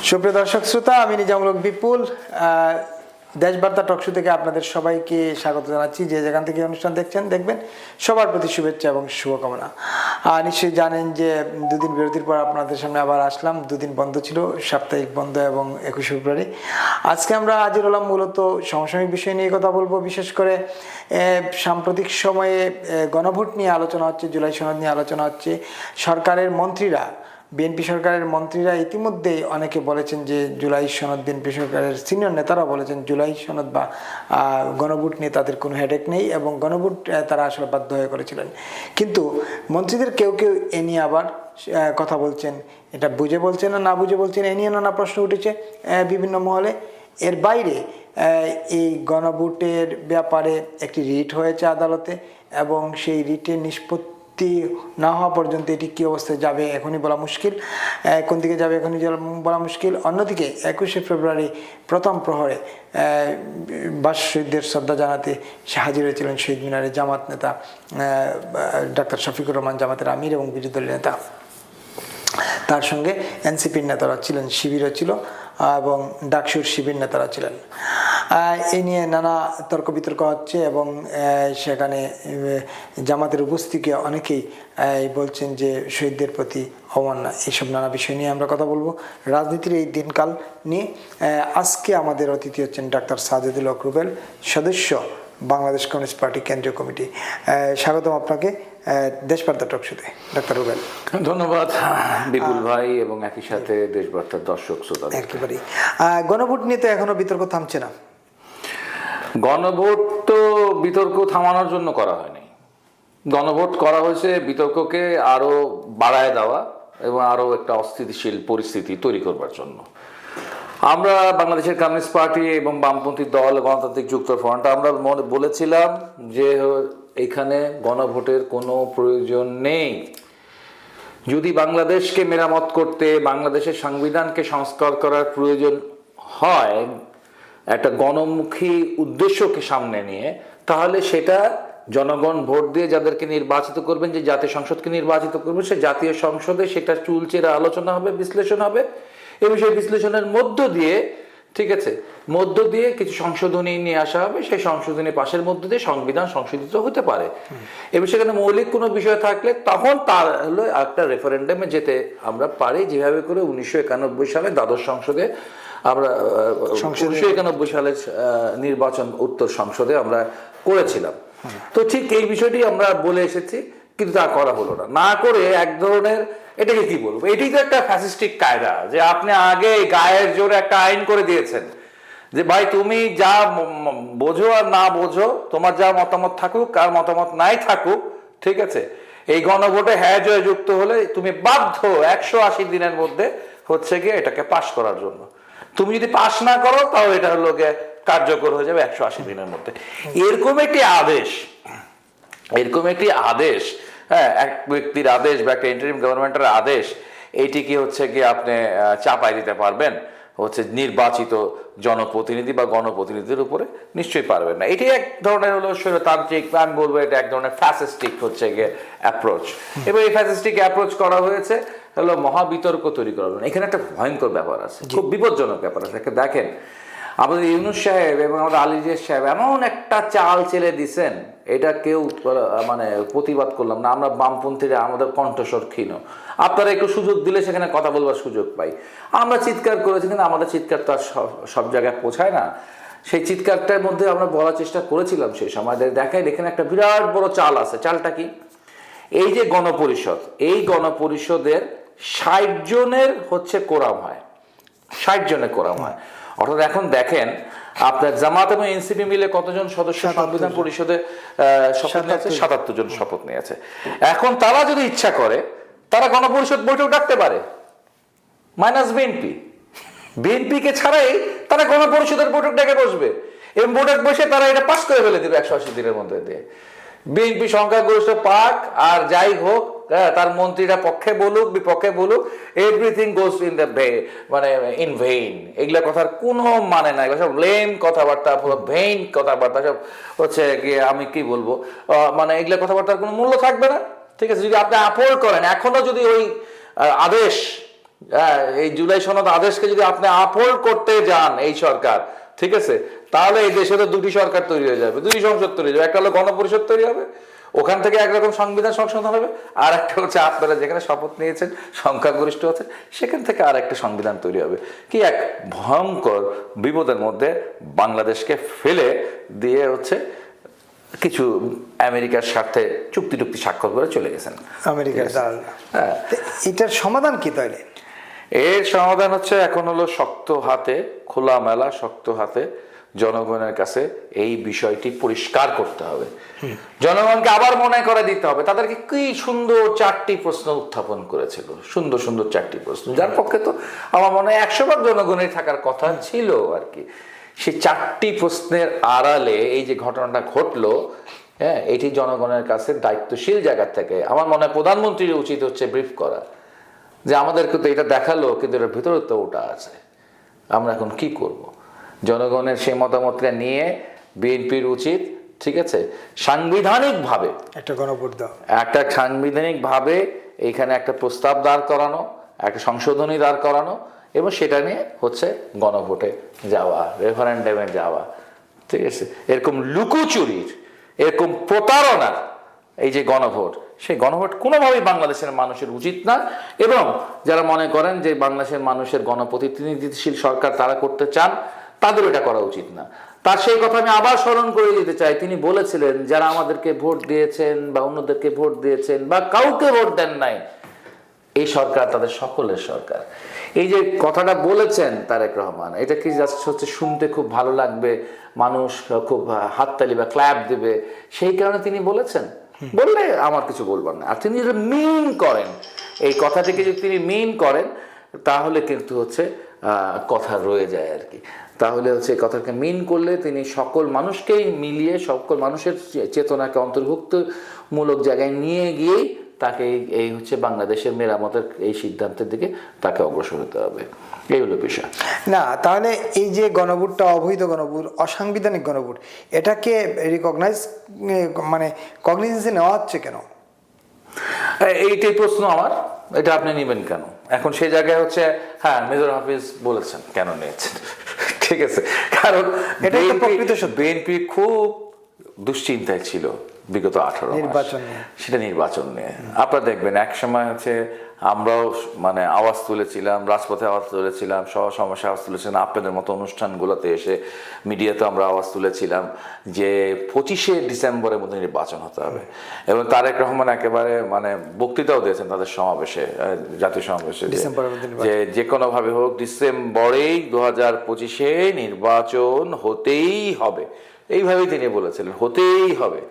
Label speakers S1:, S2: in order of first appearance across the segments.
S1: সুপ্রিয় দর্শক শ্রোতা, আমি নিজামুল হক বিপুল দেশবার্তা টকশো থেকে আপনাদের সবাইকে স্বাগত জানাচ্ছি। যে যেখান থেকে অনুষ্ঠান দেখবেন সবার প্রতি শুভেচ্ছা এবং শুভকামনা। নিশ্চয়ই জানেন যে দুদিন বিরতির পর আপনাদের সামনে আবার আসলাম। দুদিন বন্ধ ছিল, সাপ্তাহিক বন্ধ এবং 21 ফেব্রুয়ারি। আজকে আমরা হাজির হলাম মূলত সমসাময়িক বিষয় নিয়ে কথা বলবো। বিশেষ করে সাম্প্রতিক সময়ে গণভোট নিয়ে আলোচনা হচ্ছে, জুলাই সনদ নিয়ে আলোচনা হচ্ছে। সরকারের মন্ত্রীরা, বিএনপি সরকারের মন্ত্রীরা ইতিমধ্যেই অনেকে বলেছেন যে জুলাই সনদ, বিএনপি সরকারের সিনিয়র নেতারা বলেছেন জুলাই সনদ বা গণভোট নিয়ে তাদের কোনো হেডেক নেই এবং গণভোট তারা আসলে বাধ্য হয়ে করেছিলেন। কিন্তু মন্ত্রীদের কেউ কেউ এ নিয়ে আবার কথা বলছেন, এটা বুঝে বলছেন না বুঝে বলছেন, এ নিয়ে নানা প্রশ্ন উঠেছে বিভিন্ন মহলে। এর বাইরে এই গণভোটের ব্যাপারে একটি রিট হয়েছে আদালতে এবং সেই রিটের নিষ্পত্তি না হওয়া পর্যন্ত এটি কী অবস্থায় যাবে এখনই বলা মুশকিল, কোন দিকে যাবে এখনই বলা মুশকিল। অন্যদিকে 21 ফেব্রুয়ারি প্রথম প্রহরে শহীদদের শ্রদ্ধা জানাতে হাজির হয়েছিলেন শহীদ মিনারে জামাত নেতা ডাক্তার শফিকুর রহমান, জামাতের আমির এবং বিরোধী দলের নেতা। তার সঙ্গে এনসিপির নেতারা ছিলেন, শিবিরও ছিল এবং ডাকসুর শিবির নেতারা ছিলেন। এই নিয়ে নানা তর্ক বিতর্ক হচ্ছে এবং সেখানে জামাতের উপস্থিতিকে অনেকেই বলছেন যে শহীদদের প্রতি অবমাননা। এইসব নানা বিষয় নিয়ে আমরা কথা বলবো, রাজনীতির এই দিনকাল নিয়ে। আজকে আমাদের অতিথি হচ্ছেন ডাক্তার সাজেদুল হক রুবেল, সদস্য বাংলাদেশ কমিউনিস্ট পার্টি কেন্দ্রীয় কমিটি। স্বাগতম আপনাকে দেশবার্তা টকশোতে ডাক্তার রুবেল।
S2: ধন্যবাদ বিপুল ভাই এবং একই সাথে দেশবার্তার দর্শক শ্রোতা।
S1: একেবারেই গণভোট নিয়ে তো এখনো বিতর্ক থামছে না।
S2: গণভোট তো বিতর্ক থামানোর জন্য করা হয়নি, গণভোট করা হয়েছে বিতর্ককে আরো বাড়ায় দেওয়া এবং আরো একটা অস্থিতিশীল পরিস্থিতি তৈরি করবার জন্য। আমরা বাংলাদেশের কমিউনিস্ট পার্টি এবং বামপন্থী দল গণতান্ত্রিক যুক্ত ফ্রন্ট আমরা বলেছিলাম যে এখানে গণভোটের কোনো প্রয়োজন নেই। যদি বাংলাদেশকে মেরামত করতে, বাংলাদেশের সংবিধানকে সংস্কার করার প্রয়োজন হয় একটা গণমুখী উদ্দেশ্যকে সামনে নিয়ে, তাহলে সেটা জনগণ ভোট দিয়ে যাদেরকে নির্বাচিত করবেন, যে জাতীয় সংসদকে নির্বাচিত করবে, সে জাতীয় সংসদে সেটা চুলচেরা আলোচনা হবে, বিশ্লেষণ হবে এবং সেই বিশ্লেষণের মধ্য দিয়ে, ঠিক আছে, মধ্য দিয়ে কিছু সংশোধনী নিয়ে আসা হবে। সেই সংশোধনী পাশের মধ্য দিয়ে সংবিধান সংশোধিত হতে পারে এবং সেখানে মৌলিক কোনো বিষয় থাকলে তখন তার হলো একটা রেফারেন্ডামে যেতে আমরা পারি, যেভাবে করে 1991 সালে দ্বাদশ সংসদে আমরা 1991 সালের নির্বাচন উত্তর সংসদে আমরা করেছিলাম। তো ঠিক এই বিষয়টি আমরা বলে এসেছি, কিন্তু তা করা হলো না। না করে এক ধরনের, এটাকে কি বলবো, এটি তো একটা ফ্যাসিস্টিক কায়দা যে আপনি আগে গায়ের জোরে একটা আইন করে দিয়েছেন যে ভাই তুমি যা বোঝো আর না বোঝো, তোমার যা মতামত থাকুক আর মতামত নাই থাকুক, ঠিক আছে, এই গণভোটে হ্যাঁ জয় যুক্ত হলে তুমি বাধ্য 180 দিনের মধ্যে হচ্ছে গিয়ে এটাকে পাশ করার জন্য। তুমি যদি পাশ না করো তাও এটা হলো গিয়ে কার্যকর হয়ে যাবে 180 দিনের মধ্যে। এরকম একটি আদেশ, হ্যাঁ, এক ব্যক্তির আদেশ বা একটা ইন্টারিম গভর্নমেন্টের আদেশ, এইটি কি হচ্ছে কি আপনি চাপাই দিতে পারবেন হচ্ছে নির্বাচিত জনপ্রতিনিধি বা গণপ্রতিনিধির উপরে? নিশ্চয়ই পারবেন না। এটি এক ধরনের হলো স্বৈরতান্ত্রিক, আমি বলবো এটা এক ধরনের ফ্যাসিস্টিক হচ্ছে গিয়ে অ্যাপ্রোচ। এবং এই ফ্যাসিস্টিক অ্যাপ্রোচ করা হয়েছে হলো মহাবিতর্ক তৈরি করার জন্য। এখানে একটা ভয়ঙ্কর ব্যাপার আছে, খুব বিপজ্জনক ব্যাপার আছে। দেখেন, আমাদের ইউনূস সাহেব এবং আমাদের আলিজের সাহেব এমন একটা চাল চেলে দিছেন, এটা কেউ মানে প্রতিবাদ করলাম না। আমরা বামপন্থীরা আমাদের কণ্ঠস্বর ক্ষীণ, আপনারা একটু সুযোগ দিলে সেখানে কথা বলবার সুযোগ পাই। আমরা চিৎকার করেছি, কিন্তু আমাদের চিৎকার তো আর সব জায়গায় পৌঁছায় না। সেই চিৎকারটার মধ্যে আমরা বলার চেষ্টা করেছিলাম সেই সময়, দেখাই এখানে একটা বিরাট বড় চাল আছে। চালটা কি? এই যে গণপরিষদ, এই গণপরিষদের 60 জনের হচ্ছে কোরাম হয়, 60 জনের কোরাম হয়। অর্থাৎ এখন দেখেন আপনার জামাত এবং এনসিপি মিলে কতজন সদস্য সংবিধান পরিষদে শপথ নিয়েছে? 77 জন শপথ নিয়েছে। এখন তারা যদি ইচ্ছা করে তারা গণপরিষদ বৈঠক ডাকতে পারে, মাইনাস বিএনপি কে ছাড়াই তারা গণপরিষদের বৈঠক ডেকে বসবে এবং বৈঠক বসে তারা এটা পাস করে ফেলে দেবে 180 দিনের মধ্যে দিয়ে। বিএনপি সংখ্যাগরিষ্ঠ পাক আর যাই হোক, তার মন্ত্রীরা পক্ষে বলুক বিপক্ষে বলুক, এভরিথিং গোস ইন দ্য মানে ইন ভেইন। এগুলা কথার কোনো মানে নাই, সব লেম কথাবার্তা, পুরো ভেইন কথাবার্তা, সব হচ্ছে গিয়ে আমি কি বলবো, মানে এগুলা কথাবার্তার কোনো মূল্য থাকবে না। ঠিক আছে, যদি আপনি আপোল করেন, এখনো যদি ওই আদেশ এই জুলাই সনদ আদেশকে যদি আপনি আপহোল্ড করতে যান এই সরকার, ঠিক আছে, তাহলে এই দেশে তো দুটি সরকার তৈরি হয়ে যাবে, দুটি সংসদ তৈরি হয়ে যাবে। একটা হলো গণপরিষদ তৈরি হবে, ওখান থেকে একরকম সংবিধান সংশোধন হবে, আর একটা হচ্ছে আপনারা যেখানে শপথ নিয়েছেন সংখ্যাগরিষ্ঠ আছেন সেখান থেকে আর একটা সংবিধান তৈরি হবে। কি এক ভয়ঙ্কর বিপদের মধ্যে বাংলাদেশকে ফেলে দিয়ে হচ্ছে কিছু আমেরিকার স্বার্থে চুক্তি টুক্তি স্বাক্ষর করে চলে গেছেন
S1: আমেরিকার দালাল।
S2: হ্যাঁ।
S1: তো এটার সমাধান কি তাহলে?
S2: এর সমাধান হচ্ছে এখন হলো শক্ত হাতে, খোলামেলা শক্ত হাতে জনগণের কাছে এই বিষয়টি পরিষ্কার করতে হবে। জনগণকে আবার মনে করে দিতে হবে তাদেরকে কি সুন্দর 4টি প্রশ্ন উত্থাপন করেছিল, সুন্দর সুন্দর 4টি প্রশ্ন, যার পক্ষে তো আমার মনে হয় 100 ভাগ জনগণের থাকার কথা ছিল আর কি। সেই 4টি প্রশ্নের আড়ালে এই যে ঘটনাটা ঘটলো, হ্যাঁ, এটি জনগণের কাছে দায়িত্বশীল জায়গা থেকে আমার মনে হয় প্রধানমন্ত্রীর উচিত হচ্ছে ব্রিফ করা, যে আমাদেরকে তো এটা দেখালো কিন্তু এর ভিতরে তো ওটা আছে, আমরা এখন কি করব। জনগণের সেই মতামতটা নিয়ে বিএনপির উচিত, ঠিক আছে, সাংবিধানিকভাবে একটা সাংবিধানিকভাবে এইখানে একটা প্রস্তাব দাঁড় করানো, একটা সংশোধনী দাঁড় করানো, এবং সেটা নিয়ে হচ্ছে গণভোটে যাওয়া, রেফারেন্ডামে যাওয়া, ঠিক আছে। এরকম লুকোচুরির, এরকম প্রতারণার এই যে গণভোট, সেই গণভোট কোনোভাবেই বাংলাদেশের মানুষের উচিত না। এবং যারা মনে করেন যে বাংলাদেশের মানুষের গণপ্রতিনিধিশীল সরকার তারা করতে চান, তাদের এটা করা উচিত না। তার সেই কথা আমি আবার স্মরণ করে দিতে চাই, তিনি বলেছিলেন যারা আমাদেরকে ভোট দিয়েছেন বা অন্যদেরকে ভোট দিয়েছেন বা কাউকে ভোট দেন নাই, এই সরকার তাদের সকলের সরকার। এই যে কথাটা বলেছেন তারেক রহমান, এটা কি জাস্ট হচ্ছে শুনতে খুব ভালো লাগবে, মানুষ খুব হাততালি বা ক্ল্যাপ দেবে সেই কারণে তিনি বলেছেন? বললে আমার কিছু বলবার না। আর তিনি যদি মিন করেন, এই কথাটিকে যদি তিনি মিন করেন, তাহলে কিন্তু হচ্ছে কথা রয়ে যায় আর কি। তাহলে হচ্ছে কথাকে মিন করলে তিনি সকল মানুষকেই মিলিয়ে, সকল মানুষের চেতনাকে অন্তর্ভুক্তমূলক জায়গায় নিয়ে গিয়েই তাকে এই হচ্ছে বাংলাদেশের মেরামতের এই সিদ্ধান্তের দিকে তাকে অগ্রসর হতে হবে। এই হলো বিষয়।
S1: না, তাহলে এই যে গণভোটটা অবৈধ গণভোট, অসাংবিধানিক গণভোট, এটাকে কগনিজেন্সে নেওয়া হচ্ছে কেন?
S2: এইটাই প্রশ্ন আমার, এটা আপনি নেবেন কেন? এখন সেই জায়গায় হচ্ছে হ্যাঁ মেজর হাফিজ বলেছেন কেন নিয়েছেন, ঠিক আছে, কারণ বিএনপি খুব দুশ্চিন্তায় ছিল বিগত 18
S1: নির্বাচন
S2: নিয়ে, সেটা নির্বাচন নিয়ে। আপনারা দেখবেন এক সময় হচ্ছে আমরাও মানে আওয়াজ তুলেছিলাম, রাজপথে আওয়াজ তুলেছিলাম, সমস্যা আওয়াজ তুলেছিলাম, আপনাদের মতো অনুষ্ঠানগুলোতে এসে মিডিয়াতে আমরা আওয়াজ তুলেছিলাম যে 25শে ডিসেম্বরের মধ্যে নির্বাচন হতে হবে। এবং তারেক রহমান একেবারে মানে বক্তৃতাও দিয়েছেন তাদের সমাবেশে, জাতীয় সমাবেশে, যে কোনোভাবে হোক ডিসেম্বরেই 2025-এ নির্বাচন হতেই হবে, এইভাবেই তিনি বলেছিলেন, হতেই হবে।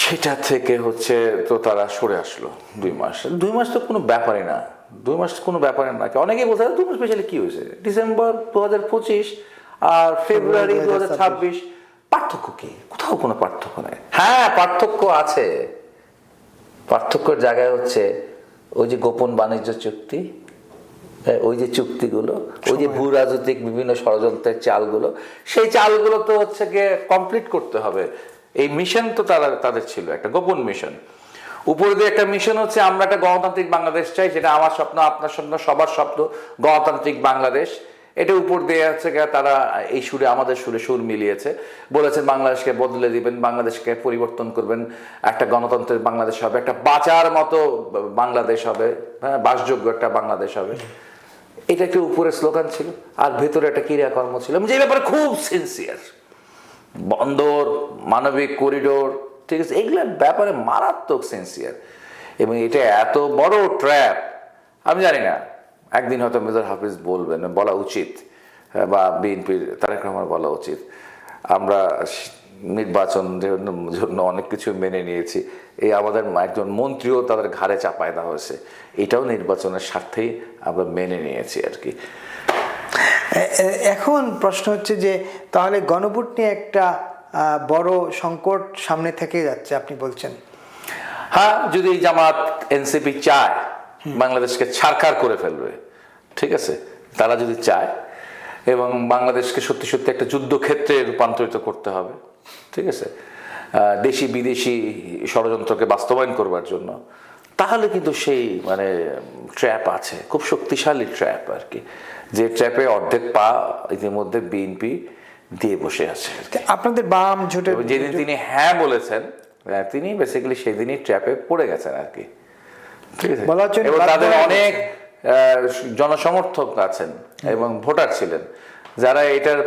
S2: সেটা থেকে হচ্ছে তো তারা সরে আসলো 2 মাস তো কোনো ব্যাপারই না, 2 মাস কোনো ব্যাপারই না। অনেকেই বলছে 2 মাস স্পেশালি কি হয়েছে, ডিসেম্বর 2025 আর ফেব্রুয়ারি 2026 পার্থক্য কি? কোথাও কোনো পার্থক্য নেই। হ্যাঁ পার্থক্য আছে, পার্থক্যের জায়গায় হচ্ছে ওই যে গোপন বাণিজ্য চুক্তি, ওই যে চুক্তিগুলো, ওই যে ভূ রাজনৈতিক বিভিন্ন ষড়যন্ত্রের চালগুলো, সেই চালগুলো তো হচ্ছে গিয়ে কমপ্লিট করতে হবে। এই মিশন তো তাদের ছিল একটা গোপন মিশন। উপরে দিয়ে একটা মিশন হচ্ছে আমরা একটা গণতান্ত্রিক বাংলাদেশ চাই, যেটা আমার স্বপ্ন, আপনার স্বপ্ন, সবার স্বপ্ন, গণতান্ত্রিক বাংলাদেশ। এটা উপর দিয়ে হচ্ছে তারা এই সুরে আমাদের সুরে সুর মিলিয়েছে, বলেছেন বাংলাদেশকে বদলে দিবেন, বাংলাদেশকে পরিবর্তন করবেন, একটা গণতন্ত্রের বাংলাদেশ হবে, একটা বাঁচার মতো বাংলাদেশ হবে, হ্যাঁ, বাসযোগ্য একটা বাংলাদেশ হবে। এটা একটা উপরে স্লোগান ছিল, আর ভেতরে একটা ক্রিয়াকর্ম ছিল যে ব্যাপারে খুব সিনসিয়ার। বন্দর, মানবিক করিডোর, ঠিক আছে, এগুলোর ব্যাপারে মারাত্মক সিনসিয়ার। এবং এটা এত বড় ট্র্যাপ, আমি জানি না, একদিন হয়তো মেজর হাফিজ বলবেন, বলা উচিত, বা বিএনপির তারেক রহমান বলা উচিত, আমরা নির্বাচনের জন্য অনেক কিছু মেনে নিয়েছি, এই আমাদের একজন মন্ত্রীও তাদের ঘাড়ে চাপায় দেওয়া হয়েছে, এটাও নির্বাচনের স্বার্থেই আমরা মেনে নিয়েছি আর কি।
S1: এখন প্রশ্ন হচ্ছে যে তাহলে গণভোট নিয়ে একটা বড় সংকট সামনে থেকে যাচ্ছে আপনি বলছেন।
S2: হ্যাঁ, যদি জামাত এনসিপি চায় বাংলাদেশকে ছারখার করে ফেলবে, ঠিক আছে, তারা যদি চায় এবং বাংলাদেশকে সত্যি সত্যি একটা যুদ্ধক্ষেত্রে রূপান্তরিত করতে হবে, ঠিক আছে, দেশি বিদেশি ষড়যন্ত্রকে বাস্তবায়ন করবার জন্য, তাহলে কিন্তু সেই মানে ট্র্যাপ আছে, খুব শক্তিশালী ট্র্যাপ আর কি, যে ট্র্যাপে অর্ধেক পা ইতিমধ্যে বিএনপি দিয়ে বসে আছে।
S1: আপনাদের বাম জোটের
S2: যেদিন তিনি হ্যাঁ বলেছেন, তিনি বেসিক্যালি সেদিনই ট্র্যাপে পড়ে গেছেন আর কি, ঠিক আছে।
S1: বলা হচ্ছে
S2: এবং তাদের অনেক জনসমর্থক আছেন এবং ভোটার ছিলেন যারা এটার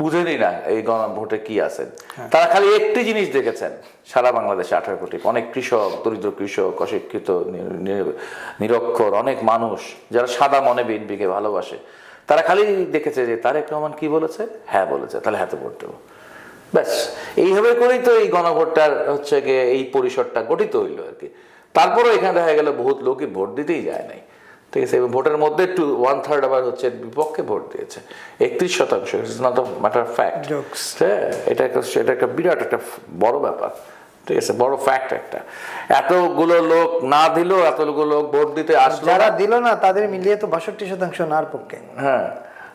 S2: বুঝেনি না এই গণভোটে কি আছেন। তারা খালি একটি জিনিস দেখেছেন, সারা বাংলাদেশে 18 কোটি অনেক কৃষক, দরিদ্র কৃষক, অশিক্ষিত, নিরক্ষর অনেক মানুষ যারা সাদা মনে বিএনপিকে ভালোবাসে, তারা খালি দেখেছে যে তারেক রহমান কি বলেছে, হ্যাঁ বলেছে, তাহলে হাতে ভোট দেবো, ব্যাস। এইভাবে করেই তো এই গণভোটটার হচ্ছে গিয়ে এই পরিসরটা গঠিত হইলো আর কি। তারপরও এখানে দেখা গেল বহুত লোকই ভোট দিতেই যায় নাই, ঠিক আছে। এবং ভোটের মধ্যে 1/3 আবার হচ্ছে বিপক্ষে ভোট দিয়েছে, 31%। It's not a matter of fact, হ্যাঁ, এটা একটা বিরাট একটা বড় ব্যাপার, ঠিক আছে, বড় ফ্যাক্ট একটা। এতগুলো লোক না দিলেও এতগুলো লোক ভোট দিতে আসলো,
S1: যারা দিল না তাদের মিলিয়ে তো 62% নার পক্ষে।
S2: হ্যাঁ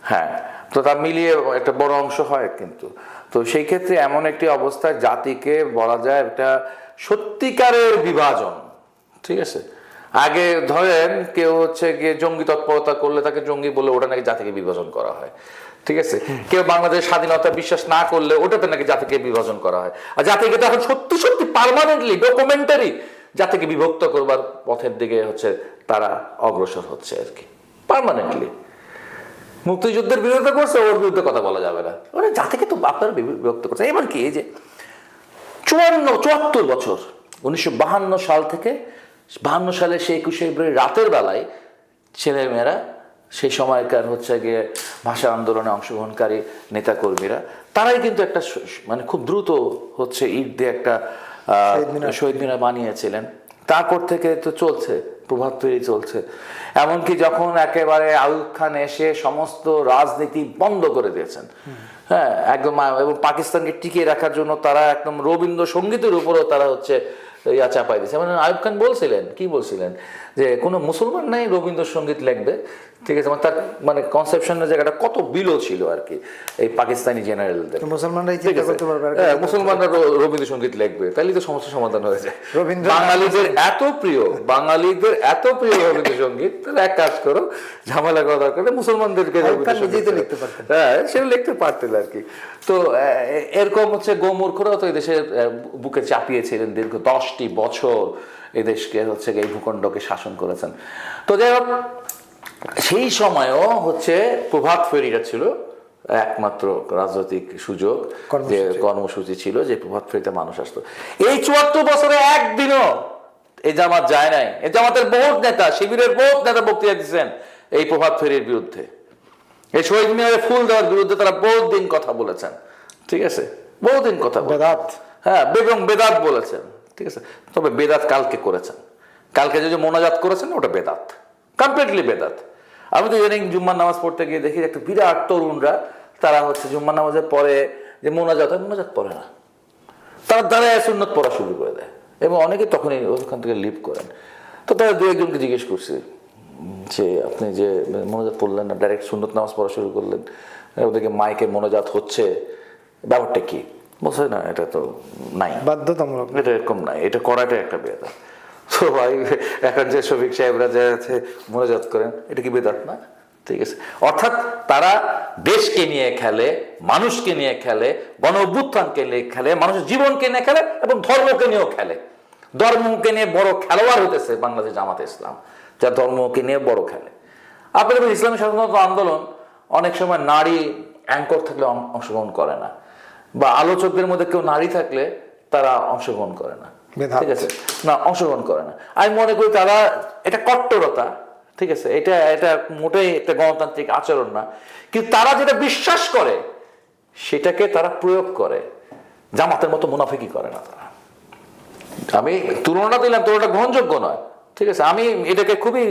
S2: হ্যাঁ, তো তা মিলিয়ে একটা বড় অংশ হয় কিন্তু। তো সেই ক্ষেত্রে এমন একটি অবস্থায় জাতিকে বলা যায় একটা সত্যিকারের বিভাজন, ঠিক আছে। আগে ধরেন কেউ হচ্ছে গিয়ে জঙ্গি তৎপরতা করলে তাকে জঙ্গি বলে ওটা নাকি জাতিকে বিভাজন করা হয়, ঠিক আছে। কেউ বাংলাদেশ স্বাধীনতা বিশ্বাস না করলে ওটাতে নাকি জাতিকে বিভাজন করা হয়। আর জাতিকে তো এখন সত্যি সত্যি পার্মানেন্টলি ডকুমেন্টারি জাতিকে বিভক্ত করবার পথের দিকে হচ্ছে তারা অগ্রসর হচ্ছে আর কি, পার্মানেন্টলি। মুক্তিযুদ্ধের বিরোধিতা করছে, ওর বিরুদ্ধে কথা বলা যাবে না, মানে জাতিকে তো আপনারা বিভক্ত করছে। এবার কি এই যে 74 বছর 1952 সাল থেকে 52 সালে সেই 21শে ফেব্রুয়ারি রাতের বেলায় ছেলেমেয়েরা, সেই সময়কার হচ্ছে গিয়ে ভাষা আন্দোলনে অংশগ্রহণকারী নেতাকর্মীরা, তারাই কিন্তু একটা মানে খুব দ্রুত হচ্ছে ইট দিয়ে একটা শহীদ মিনার বানিয়েছিলেন। তারপর থেকে তো চলছে, প্রভাব তৈরি চলছে। এমনকি যখন একেবারে আইয়ুব খান এসে সমস্ত রাজনীতি বন্ধ করে দিয়েছেন, হ্যাঁ একদম, এবং পাকিস্তানকে টিকিয়ে রাখার জন্য তারা একদম রবীন্দ্রসঙ্গীতের উপরেও তারা হচ্ছে ইয়া চাপাই দিয়েছে। মানে আইয়ুব খান বলছিলেন, কি বলছিলেন, যে কোনো মুসলমান নাই রবীন্দ্রসঙ্গীত লিখবে, ঠিক আছে। মানে তার মানে কনসেপশনের জায়গাটা কত বিলো ছিল আর কি এই পাকিস্তানি জেনারেলদের।
S1: মুসলমানরাই চিন্তা করতে পারবে,
S2: মুসলমানরা রবীন্দ্রসঙ্গীত লিখবে, তাহলে তো সমস্যার সমাধান হয়ে যায়। বাঙালিদের এত প্রিয়, বাঙালিদের এত প্রিয় রবীন্দ্রসঙ্গীত, তাহলে এক কাজ করো, ঝামেলা করা দরকার নেই, মুসলমানদেরকে হ্যাঁ সেটা লিখতে পারতেন আর কি। তো এরকম হচ্ছে গোমূর্খরাও তো এই দেশের বুকে চাপিয়েছিলেন দীর্ঘ 10টি বছর, এই দেশকে হচ্ছে এই ভূখণ্ডকে শাসন করেছেন। তো যাই হোক, সেই সময়ও হচ্ছে প্রভাত ফেরিটা ছিল একমাত্র রাজনৈতিক সুযোগ, যে কর্মসূচি ছিল, যে প্রভাত ফেরিতে মানুষ আসতো। এই 74 বছরে একদিনও এই জামাত যায় নাই। এই জামাতের বহুত নেতা, শিবিরের বহুত নেতা বক্তৃতা দিচ্ছেন এই প্রভাত ফেরির বিরুদ্ধে, এই শহীদ মিনারে ফুল দেওয়ার বিরুদ্ধে তারা বহুত দিন কথা বলেছেন, ঠিক আছে, বহুদিন কথা
S1: বেদাত,
S2: হ্যাঁ এবং বেদাত বলেছেন, ঠিক আছে। তবে বেদাত কালকে করেছেন, কালকে যে মোনাজাত করেছেন ওটা বেদাত, কমপ্লিটলি বেদাত। আমি তো ইদানিং জুম্মার নামাজ পড়তে গিয়ে দেখি একটা বিরাট তরুণরা, তারা হচ্ছে জুম্মার নামাজের পরে যে মোনাজাত হয়, মোনাজাত পড়ে না, তারা দাঁড়ায় সুন্নত পড়া শুরু করে দেয়, এবং অনেকে তখনই ওখান থেকে লিভ করেন। তো তারা দু একজনকে জিজ্ঞেস করছে যে আপনি যে মোনাজাত পড়লেন না, ডাইরেক্ট সুন্নত নামাজ পড়া শুরু করলেন, ওদেরকে মাইকে মোনাজাত হচ্ছে, ব্যাপারটা কি? বলছে না, এটা তো নাই,
S1: বাধ্যতামূলক,
S2: এটা এরকম নাই, এটা করাটা একটা বেদাত। তো ভাই এখন যে শফিক সাহেবরা যে আছে মোনাজাত করেন, এটা কি বেদাত না? ঠিক আছে। অর্থাৎ তারা দেশকে নিয়ে খেলে, মানুষকে নিয়ে খেলে, গণ অভ্যুত্থানকে নিয়ে খেলে, মানুষের জীবনকে নিয়ে খেলে, এবং ধর্মকে নিয়েও খেলে। ধর্মকে নিয়ে বড় খেলোয়াড় হতেছে বাংলাদেশ জামাতে ইসলাম, যা ধর্মকে নিয়ে বড় খেলে। আপনাদের ইসলামী স্বাধীনতা আন্দোলন অনেক সময় নারী অ্যাঙ্কর থাকলে অংশগ্রহণ করে না, বা আলোচকদের মধ্যে কেউ নারী থাকলে তারা অংশগ্রহণ করে না, ঠিক আছে, না অংশগ্রহণ করে না। আমি মনে করি তারা, এটা কট্টরতা, ঠিক আছে, এটা মোটেই একটা গণতান্ত্রিক আচরণ না। কিন্তু তারা যেটা বিশ্বাস করে সেটাকে তারা প্রয়োগ করে, জামাতের মতো মুনাফিকি করে না তারা। আমি তুলনা দিলাম, তুলনাটা গ্রহণযোগ্য নয়, ঠিক আছে। আমি এটাকে খুবই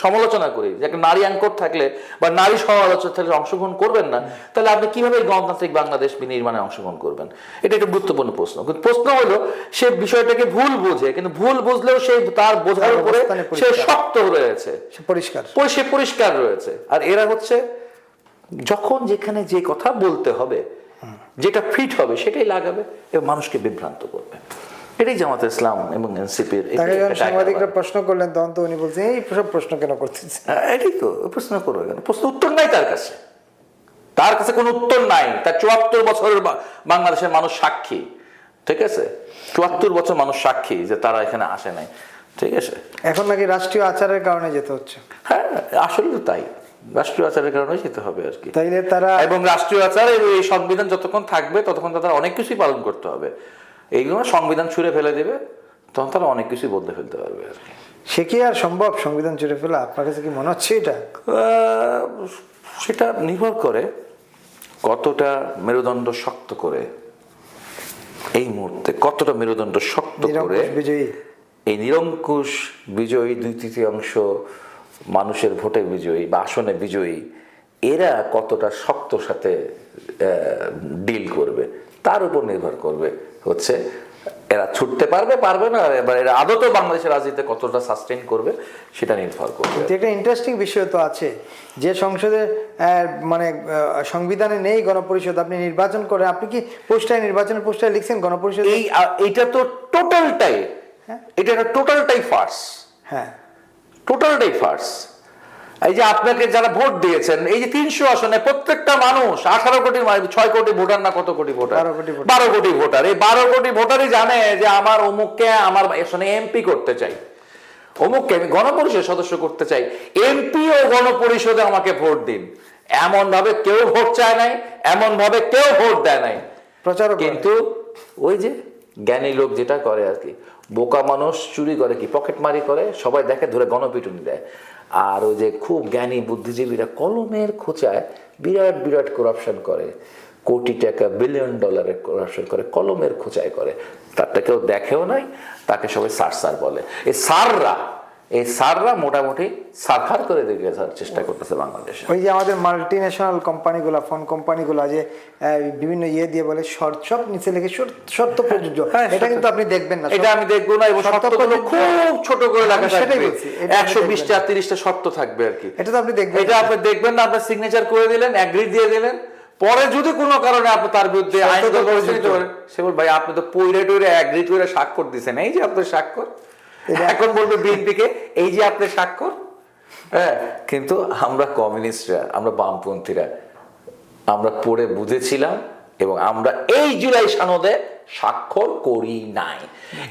S2: সমালোচনা করি যে একটা নারী অ্যাঙ্কর থাকলে বা নারী সমালোচক থাকলে অংশগ্রহণ করবেন না, তাহলে আপনি কিভাবে গণতান্ত্রিক বাংলাদেশ বিনির্মাণে অংশগ্রহণ করবেন? এটা একটা গুরুত্বপূর্ণ প্রশ্ন। কিন্তু প্রশ্ন হলো সে বিষয়টাকে ভুল বোঝে, কিন্তু ভুল বুঝলেও সে তার বোঝার উপরে সে শক্ত রয়েছে, সে পরিষ্কার রয়েছে। আর এরা হচ্ছে যখন যেখানে যে কথা বলতে হবে, যেটা ফিট হবে সেটাই লাগাবে এবং মানুষকে বিভ্রান্ত করবে। এটাই জামাত ইসলাম এবং এনসিপির।
S1: তাকে যখন সাংবাদিকরা প্রশ্ন করলেন তখন তো উনি বলছেন এই সব প্রশ্ন কেন করতেছে।
S2: এটাই তো প্রশ্ন করবে কেন, প্রশ্ন উত্তর নাই তার কাছে, তার কাছে কোনো উত্তর নাই। তার 74 বছরের বাংলাদেশের মানুষ সাক্ষী, ঠিক আছে, 74 বছর মানুষ সাক্ষী যে তারা এখানে আসে নাই, ঠিক আছে।
S1: এখন নাকি রাষ্ট্রীয় আচারের কারণে যেতে হচ্ছে।
S2: হ্যাঁ আসলে তো তাই, রাষ্ট্রীয় আচারের কারণে যেতে হবে আর কি।
S1: তাইলে তারা
S2: এবং রাষ্ট্রীয় আচার এই সংবিধান যতক্ষণ থাকবে ততক্ষণ তারা অনেক কিছুই পালন করতে হবে। এইগুলো সংবিধান ছুঁড়ে ফেলে দেবে, তখন তারা অনেক কিছুই বদলে ফেলতে পারবে আর কি।
S1: সে কি আর সম্ভব সংবিধান চুরে ফেলা? আপনার কাছে কি মনে হচ্ছে এটা?
S2: সেটা নির্ভর করে কতটা মেরুদণ্ড শক্ত করে, এই মুহূর্তে কতটা মেরুদণ্ড শক্ত করে
S1: বিজয়ী,
S2: এই নিরঙ্কুশ বিজয়ী 2/3 মানুষের ভোটে বিজয়ী বা আসনে বিজয়ী, এরা কতটা শক্ত সাথে ডিল করবে তার উপর নির্ভর করবে হচ্ছে এরা ছুটতে পারবে পারবে না, এবার এরা আদতেও বাংলাদেশের রাজনীতিতে কতটা সাস্টেইন করবে সেটা নির্ভর করবে।
S1: একটা ইন্টারেস্টিং বিষয় তো আছে যে সংসদে মানে সংবিধানে নেই গণপরিষদ, আপনি নির্বাচন করে, আপনি কি পোস্টায় নির্বাচনের পোস্টায় লিখছেন গণপরিষদ?
S2: এইটা তো টোটালটাই, এটা টোটালটাই ফার্স,
S1: হ্যাঁ
S2: টোটালটাই ফার্স। এই যে আপনাকে যারা ভোট দিয়েছেন, এই যে 300 আসনে প্রত্যেকটা মানুষ 18 কোটি 6 কোটি ভোটার না কত কোটি ভোটার, 12 কোটি ভোটার, এই 12 কোটি ভোটারই জানে যে আমার অমুককে আমার আসনে এমপি করতে চাই, অমুককে আমি গণপরিষদ সদস্য করতে চাই, এমপি ও গণপরিষদে আমাকে ভোট দিন। এমন ভাবে কেউ ভোট চায় নাই, এমন ভাবে কেউ ভোট দেয় নাই
S1: প্রচার।
S2: কিন্তু ওই যে জ্ঞানী লোক যেটা করে আর কি, বোকা মানুষ চুরি করে কি পকেটমারি করে, সবাই দেখে ধরে গণপিটুনি দেয়। আর ওই যে খুব জ্ঞানী বুদ্ধিজীবীরা কলমের খোঁচায় বিরাট বিরাট করাপশন করে, কোটি টাকা $1 বিলিয়ন করাপশন করে, কলমের খোঁচায় করে, তারটা কেউ দেখেও নাই, তাকে সবাই সার বলে। এই সাররা মোটামুটি সারখার করে দেখে চেষ্টা করতেছে বাংলাদেশে।
S1: ওই যে আমাদের মাল্টি ন্যাশনাল কোম্পানিগুলো, ফোন কোম্পানিগুলো যে বিভিন্ন দিয়ে বলে শর্ত, সব নিচে লিখে শর্ত প্রযোজ্য, এটা কিন্তু আপনি দেখবেন না,
S2: এটা আমি দেখবো না, এবং শর্তগুলো খুব ছোট করে লেখা থাকবে, 120টা 30টা শর্ত থাকবে আর কি।
S1: এটা তো আপনি দেখবেন,
S2: এটা আপনি দেখবেন না, আপনি সিগনেচার করে দিলেন, এগ্রি দিয়ে দিলেন, পরে যদি কোনো কারণে আপনি তার বিরুদ্ধে আইনগত পরিস্থিতি সে বল ভাই আপনি তো পইরে টইরে এগ্রি করে স্বাক্ষর দিয়েছেন, এই যে আপনার স্বাক্ষর, এখন বলবে বিএনপিকে এই যে আপনার স্বাক্ষর। হ্যাঁ, কিন্তু আমরা কমিউনিস্টরা, আমরা বামপন্থীরা, আমরা পড়ে বুঝেছিলাম এবং আমরা এই জুলাই সনদে স্বাক্ষর করি নাই।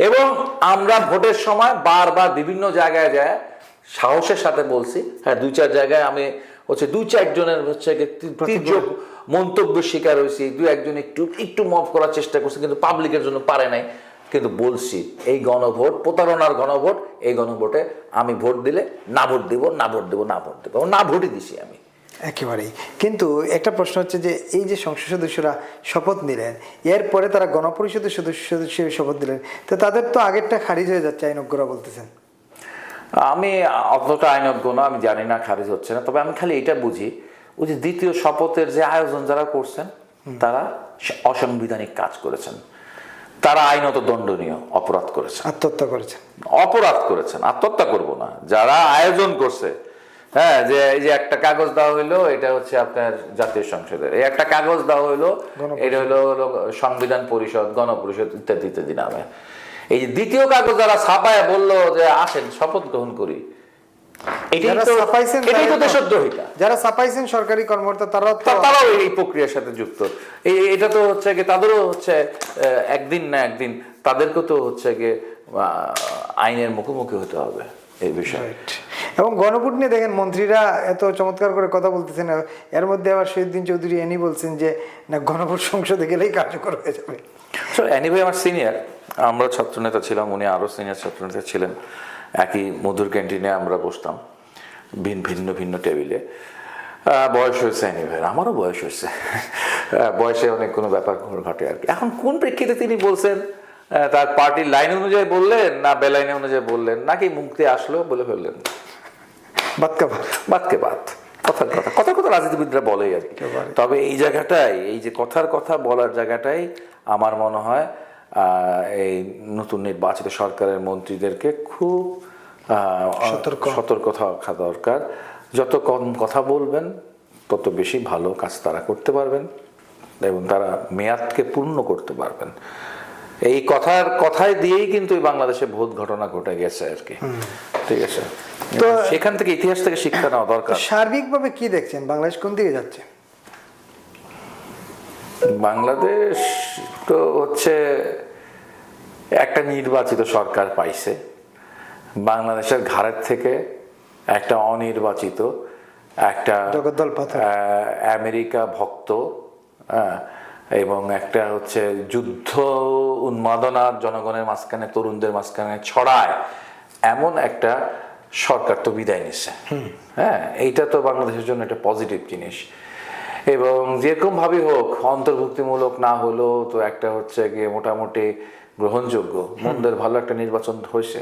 S2: এবং আমরা ভোটের সময় বারবার বিভিন্ন জায়গায় যায় সাহসের সাথে বলছি, হ্যাঁ 2-4 জায়গায় আমি হচ্ছে 2-4 জনের হচ্ছে তীব্র মন্তব্যের শিকার হয়েছি, 2-1 জন একটু মাফ করার চেষ্টা করছে, কিন্তু পাবলিকের জন্য পারে নাই। কিন্তু বলছি এই গণভোট প্রতারণার গণভোট, এই গণভোটে আমি ভোট দিলে না ভোট দিব, না ভোট দেবো, না ভোট দেবো, না ভোটই দিছি আমি
S1: একেবারেই। কিন্তু একটা প্রশ্ন হচ্ছে যে এই যে সংসদ সদস্যরা শপথ নিলেন, এরপরে তারা গণপরিষদের সদস্য হিসেবে শপথ দিলেন, তো তাদের তো আগেরটা খারিজ হয়ে যাচ্ছে আইনজ্ঞরা বলতেছেন।
S2: আমি অতটা আইনজ্ঞ না, আমি জানি না খারিজ হচ্ছে না, তবে আমি খালি এটা বুঝি ওই যে দ্বিতীয় শপথের যে আয়োজন যারা করছেন তারা অসাংবিধানিক কাজ করেছেন, তারা আইনত দণ্ডনীয় অপরাধ করেছেন,
S1: আত্মহত্যা করেছেন,
S2: অপরাধ করেছেন, আত্মহত্যা করব না, যারা আয়োজন করছে। হ্যাঁ, যে এই যে একটা কাগজ দেওয়া হইলো, এটা হচ্ছে আপনার জাতীয় সংসদের, এই একটা কাগজ দেওয়া হইলো, এটা হলো সংবিধান পরিষদ, গণপরিষদ ইত্যাদি ইত্যাদি নামে। এই যে দ্বিতীয় কাগজ যারা ছাপায় বললো যে আসেন শপথ গ্রহণ করি,
S1: যারা ছাপাইছেন সরকারি কর্মকর্তা,
S2: তারাও এই প্রক্রিয়ার সাথে যুক্ত। এটা তো হচ্ছে কি তাদেরও হচ্ছে একদিন না একদিন তাদেরকেও তো হচ্ছে গিয়ে আইনের মুখোমুখি হতে হবে এই বিষয়ে।
S1: এবং গণভোট নিয়ে দেখেন মন্ত্রীরা এত চমৎকার করে কথা বলতেছেন, এর মধ্যে আবার শহীদুদ্দিন চৌধুরী এনি বলছেন যে না গণভোট সংসদে গেলেই কার্যকর হয়ে যাবে।
S2: এনি ভাই আমার সিনিয়র, আমরা ছাত্রনেতা ছিলাম, উনি আরো সিনিয়র ছাত্রনেতা ছিলেন, একই মধুর ক্যান্টিনে আমরা বসতাম ভিন্ন ভিন্ন টেবিলে। বয়স হয়েছে এনি ভাই, আমারও বয়স হয়েছে, বয়সে অনেক কোনো ব্যাপার ঘটে আর কি। এখন কোন প্রেক্ষিতে তিনি বলছেন, তার পার্টির লাইন অনুযায়ী বললেন না বেলাইনে অনুযায়ী বললেন, নাকি মুক্তি আসলো বলে ফেললেন, বাতকে বাত, কথার কথা, কথার কথা রাজনীতিবিদরা বলেই আর কি। তবে এই জায়গাটাই, এই যে কথার কথা বলার জায়গাটাই আমার মনে হয় এই নতুন নির্বাচিত সরকারের মন্ত্রীদেরকে খুব সতর্ক থাকা দরকার। যত কম কথা বলবেন তত বেশি ভালো কাজ তারা করতে পারবেন এবং তারা মেয়াদকে পূর্ণ করতে পারবেন। এই কথায় দিয়েই কিন্তু এই বাংলাদেশে বহুত ঘটনা ঘটে গেছে আর কি। ঠিক আছে, তো সেখান থেকে ইতিহাস থেকে শিক্ষা নেওয়া দরকার।
S1: সার্বিকভাবে কি দেখছেন বাংলাদেশ কোন দিকে যাচ্ছে?
S2: বাংলাদেশ তো হচ্ছে একটা নির্বাচিত সরকার পাইছে, বাংলাদেশের ঘাড়ের থেকে একটা অনির্বাচিত একটা
S1: জগদ্দল পাথর
S2: আমেরিকা ভক্ত, এবং একটা হচ্ছে যুদ্ধ উন্মাদনার জনগণের মাঝখানে, তরুণদের মাঝখানে ছড়ায় এমন একটা সরকার তো বিদায় নিচ্ছে। হ্যাঁ, এইটা তো বাংলাদেশের জন্য একটা পজিটিভ জিনিস। এবং যেরকম ভাবে হোক, অন্তর্ভুক্তিমূলক না হলেও তো একটা হচ্ছে গিয়ে মোটামুটি গ্রহণযোগ্য, মন্দের ভালো একটা নির্বাচন হয়েছে।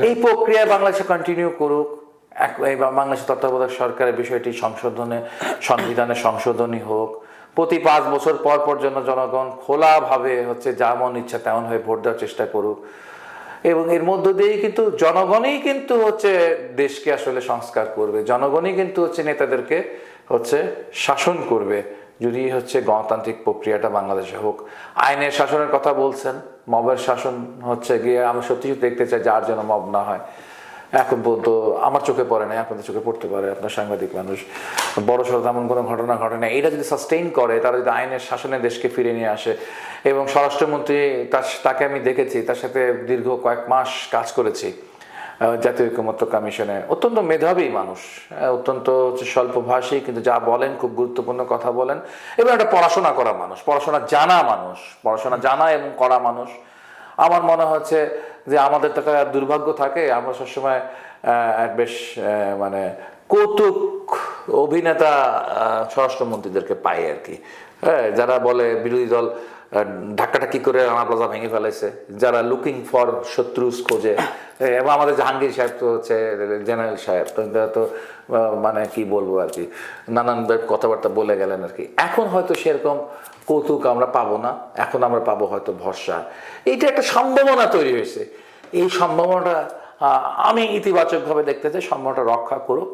S2: এই প্রক্রিয়ায় বাংলাদেশে কন্টিনিউ করুক। বাংলাদেশের তত্ত্বাবধায়ক সরকারের বিষয়টি সংবিধানে সংশোধনী হোক। প্রতি 5 বছর পর পর যেন জনগণ খোলাভাবে হচ্ছে যেমন ইচ্ছা তেমন হয়ে ভোট দেওয়ার চেষ্টা করুক। এবং এর মধ্য দিয়েই কিন্তু জনগণই কিন্তু হচ্ছে দেশকে আসলে সংস্কার করবে, জনগণই কিন্তু হচ্ছে নেতাদেরকে হচ্ছে শাসন করবে, যদি হচ্ছে গণতান্ত্রিক প্রক্রিয়াটা বাংলাদেশে হোক। আইনের শাসনের কথা বলছেন, মবের শাসন হচ্ছে গিয়ে আমি সত্যি সত্যি দেখতে চাই যার যেন মব না হয়। এখন পর্যন্ত আমার চোখে পড়ে নাই, আপনাদের চোখে পড়তে পারে, আপনার সাংবাদিক মানুষ, বড় সড়ো তেমন কোনো ঘটনা ঘটে না। এটা যদি সাস্টেইন করে, তারা যদি আইনের শাসনে দেশকে ফিরে নিয়ে আসে, এবং স্বরাষ্ট্রমন্ত্রী তাকে আমি দেখেছি, তার সাথে দীর্ঘ কয়েক মাস কাজ করেছি জাতীয় ঐকমত্য কমিশনে। অত্যন্ত মেধাবী মানুষ, অত্যন্ত হচ্ছে স্বল্পভাষী, কিন্তু যা বলেন খুব গুরুত্বপূর্ণ কথা বলেন। এবং একটা পড়াশোনা করা মানুষ, পড়াশোনা জানা এবং করা মানুষ। আমার মনে হচ্ছে যে আমাদের তো একটা দুর্ভাগ্য থাকে, আমরা সবসময় বেশ মানে কৌতুক অভিনেতা স্বরাষ্ট্রমন্ত্রীদেরকে পাই আর কি। হ্যাঁ, যারা বলে বিরোধী দল ধাক্কাটাকি করে রানা প্লাজা ভেঙে ফেলেছে, যারা লুকিং ফর শত্রুস খোঁজে। এবং আমাদের জাহাঙ্গীর সাহেব তো হচ্ছে জেনারেল সাহেব, তো মানে কি বলবো আর কি, নানান কথাবার্তা বলে গেলেন আর কি। এখন হয়তো সেরকম কৌতুক আমরা পাবো না, এখন আমরা পাবো হয়তো ভরসা। এইটা একটা সম্ভাবনা তৈরি হয়েছে। এই সম্ভাবনাটা আমি ইতিবাচকভাবে দেখতে চাই, সম্ভাবনাটা রক্ষা করুক।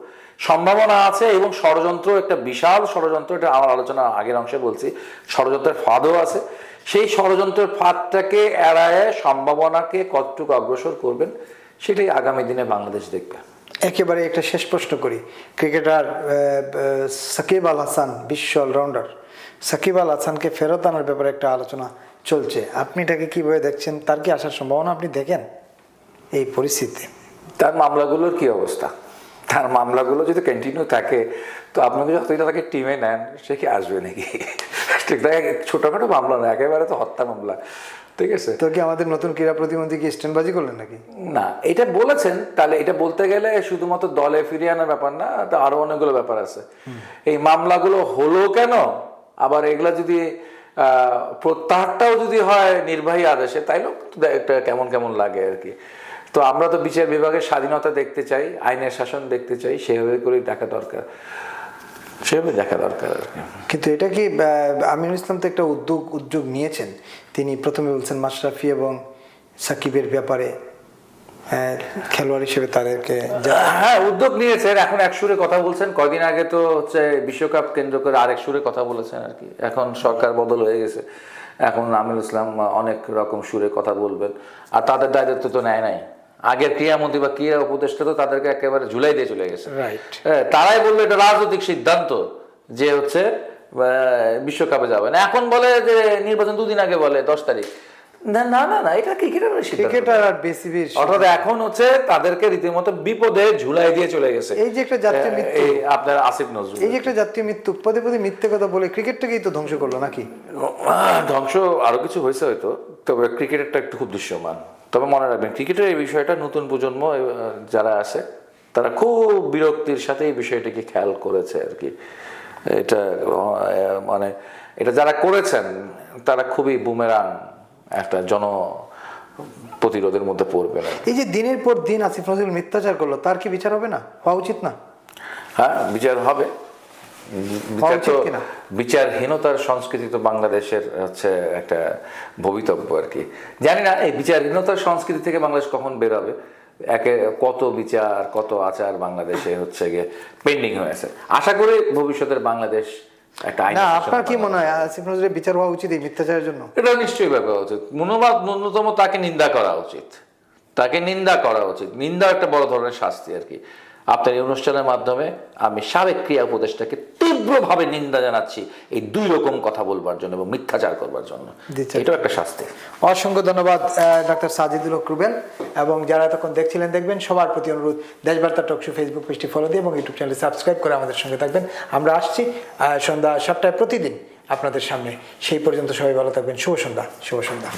S2: সম্ভাবনা আছে এবং ষড়যন্ত্র, একটা বিশাল ষড়যন্ত্র, এটা আমার আলোচনা আগের অংশে বলছি, ষড়যন্ত্রের ফাঁদও আছে। সেই ষড়যন্ত্রের ফাঁদটাকে এড়ায় সম্ভাবনাকে কতটুকু অগ্রসর করবেন, সেটাই আগামী দিনে বাংলাদেশ দেখবে।
S1: একেবারে একটা শেষ প্রশ্ন করি, ক্রিকেটার সাকিব আল হাসান, বিশ্ব অলরাউন্ডার সাকিব আল হাসানকে ফেরত আনার ব্যাপারে একটা আলোচনা চলছে, আপনি এটাকে কিভাবে দেখছেন? তার কি আসার সম্ভাবনা আপনি দেখেন এই পরিস্থিতি?
S2: তার মামলাগুলোর কি অবস্থা? তার মামলাগুলো যদি কন্টিনিউ থাকে, তো আপনাকে যতই তাকে টিমে নেন, সে কি আসবে নাকি? ঠিক, ছোটখাটো মামলা না, একেবারে তো হত্যা মামলা। ঠিক আছে,
S1: তো কি আমাদের নতুন ক্রীড়া প্রতিমন্ত্রী কি স্ট্যান্ডবাজি করলেন নাকি?
S2: না, এটা বলেছেন, তাহলে এটা বলতে গেলে শুধুমাত্র দলে ফিরিয়ে আনার ব্যাপার না, তা আরো অনেকগুলো ব্যাপার আছে। এই মামলাগুলো হলো কেন, আবার এগুলা যদি প্রত্যাহারটাও যদি হয় নির্বাহী আদেশে, তাইলে একটা কেমন কেমন লাগে আর কি। তো আমরা তো বিচার বিভাগের স্বাধীনতা দেখতে চাই, আইনের শাসন দেখতে চাই, সেভাবে করেই দেখা দরকার, সেভাবে দেখা দরকার আর কি।
S1: কিন্তু এটা কি আমিনুল ইসলাম তো একটা উদ্যোগ নিয়েছেন, তিনি প্রথমে বলছেন মাশরাফি এবং সাকিবের ব্যাপারে খেলোয়াড় হিসেবে তাদেরকে
S2: হ্যাঁ উদ্যোগ নিয়েছেন, এখন এক সুরে কথা বলছেন। কয়দিন আগে তো হচ্ছে বিশ্বকাপ কেন্দ্র করে আরেক সুরে কথা বলেছেন আর কি। এখন সরকার বদল হয়ে গেছে, এখন আমিনুল ইসলাম অনেক রকম সুরে কথা বলবেন। আর তাদের দায়িত্ব তো নেয় নাই, আগের ক্রীড়ামন্ত্রী বা ক্রীড়া উপদেষ্টা তো তাদেরকে একেবারে ঝুলাই দিয়ে চলে গেছে। হ্যাঁ, তারাই বললো এটা রাজনৈতিক সিদ্ধান্ত যে হচ্ছে বিশ্বকাপে যাবে না। এখন বলে যে নির্বাচন 2 দিন আগে বলে 10 তারিখ। না না না না, এটা
S1: ক্রিকেটার আর বিসিবির,
S2: অর্থাৎ এখন হচ্ছে তাদেরকে রীতিমতো বিপদে ঝুলাই দিয়ে চলে গেছে।
S1: এই যে একটা জাতীয় মৃত্যু,
S2: আপনার আসিফ নজরুল,
S1: এই যে একটা জাতীয় মৃত্যু, পদে পদে মিথ্যে কথা বলে ক্রিকেটটাকেই তো ধ্বংস করলো নাকি?
S2: ধ্বংস আরো কিছু হয়েছে হয়তো, তবে ক্রিকেটেরটা একটু খুব দৃশ্যমান। তবে মনে রাখবেন, ক্রিকেটের এই বিষয়টা নতুন প্রজন্ম যারা আছে তারা খুব বিরক্তির সাথে এই বিষয়টিকে খেয়াল করেছে আর কি। এটা মানে এটা যারা করেছেন তারা খুবই বুমেরাং একটা প্রতিরোধের মধ্যে পড়বে না।
S1: এই যে দিনের পর দিন আসিফ নজরুল মিথ্যাচার করলো, তার কি বিচার হবে না? হওয়া উচিত না?
S2: হ্যাঁ, বিচার হবে। বিচারহীনতার সংস্কৃতি তো বাংলাদেশের হচ্ছে একটা ভবিতব্য আর কি। জানি না এই বিচারহীনতার সংস্কৃতি থেকে বাংলাদেশ কখন বেরোবে। কত বিচার, কত আচার বাংলাদেশে হচ্ছে গিয়ে পেন্ডিং হয়েছে। আশা করি ভবিষ্যতের বাংলাদেশ একটা আইন
S1: না, আপনার কি মনে হয় আসিফ নজরুলের বিচার হওয়া উচিত এই মিথ্যাচারের জন্য?
S2: এটা নিশ্চয়ই ব্যাপার উচিত, মনোভাব ন্যূনতম তাকে নিন্দা করা উচিত, তাকে নিন্দা করা উচিত। নিন্দা একটা বড় ধরনের শাস্তি আর কি। আপনার এই অনুষ্ঠানের মাধ্যমে আমি সাবেক ক্রিয়া উপদেষ্টাকে তীব্রভাবে নিন্দা জানাচ্ছি এই দুই রকম কথা বলবার জন্য এবং মিথ্যাচার করবার জন্য। এটাও একটা শাস্তি।
S1: অসংখ্য ধন্যবাদ ডক্টর সাজিদুল হক রুবেল, এবং যারা এতক্ষণ দেখছিলেন দেখবেন, সবার প্রতি অনুরোধ দেশবার্তা টকশো ফেসবুক পেজটি ফলো দিয়ে এবং ইউটিউব চ্যানেল সাবস্ক্রাইব করে আমাদের সঙ্গে থাকবেন। আমরা আসছি সন্ধ্যা 7টায় প্রতিদিন আপনাদের সামনে। সেই পর্যন্ত সবাই ভালো থাকবেন। শুভ সন্ধ্যা।